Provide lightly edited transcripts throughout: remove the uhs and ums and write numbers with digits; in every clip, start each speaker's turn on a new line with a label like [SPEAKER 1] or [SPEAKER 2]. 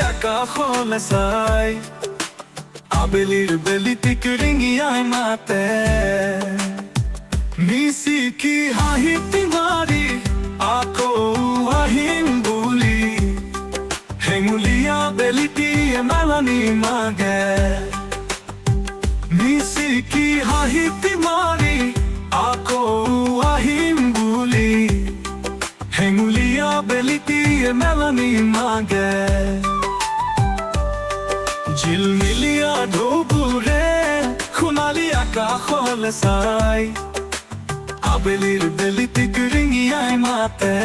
[SPEAKER 1] আকাশলে চাই আবেলিৰ বেলিটিক ৰিঙিয়াই মাতে মিচিকি হাঁহি মাৰি আকৌ আহিম বুলি হেঙুলীয়া বেলিটিয়ে মেলানি মাগে মিচিকি হাঁহি মাৰি আকৌ আহিম বুলি হেঙুলীয়া বেলিটিয়ে মেলানি মাগে ঝিলমিলিয়া ঢৌবোৰে সোণালী আকাশলে চাই আবেলিৰ বেলিটিক ৰিঙিয়াই মাতে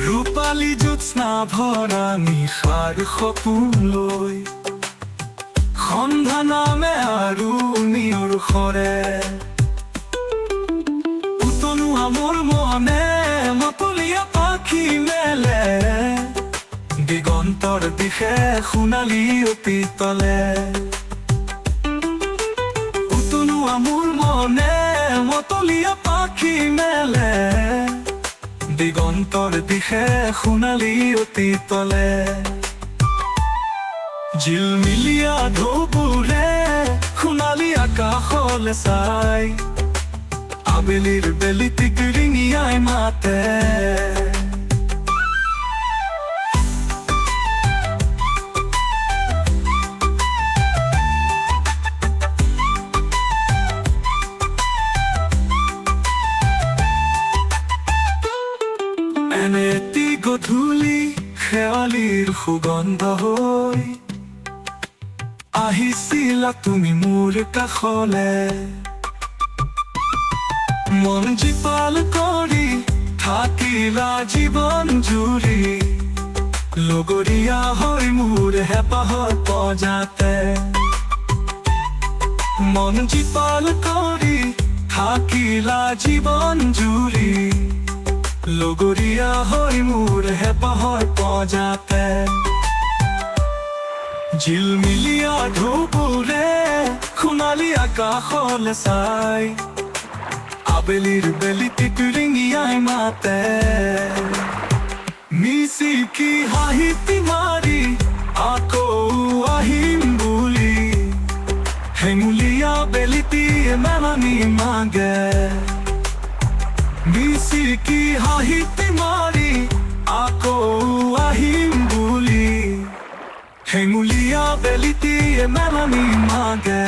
[SPEAKER 1] ৰূপালী জ্যোৎস্না ভৰা নিশাৰ সপোন লৈ সন্ধ্যা নামে আৰু নিয়ৰ সৰে উতলোৱা মোৰ মনে মতলীয়া পাখি মেলে দিগন্তৰ দিশে সোণালী অতি তলে উতলোৱা মোৰ মনে মতলীয়া পাখি মেলে দিগন্তৰ দিশে সোণালী অতি তলে ঝিলমিলিয়া ঢৌবোৰে সোণালী আকাশলে চাই আবেলিৰ বেলিটিক ৰিঙিয়াই মাতে এনে এটি গধূলি শেৱালীৰ সুগন্ধ হৈ আহিছিলা তুমি মোৰ কাষলে মন জীপাল কৰি থাকিলা জীৱন জুৰি লগৰীয়া হৈ মোৰ হেঁপাহৰ পঁজাতে মন জীপাল কৰি থাকিলা জীৱন জুৰি লগৰীয়া হৈ মোৰ হেঁপাহৰ পঁজাতে ঝিলমিলিয়া ঢৌবোৰে সোণালী আকাশলে চাই আবেলিৰ বেলিটিক ৰিঙিয়াই মাতে মিচিকি হাঁহি মাৰি আকৌ আহিম বুলি হেঙুলীয়া বেলিটিয়ে মেলানি মাগে মিচিকি হাঁহি মাৰি আকৌ আহিম বুলি হেঙুলীয়া বেলিটিয়ে মেলানি মাগে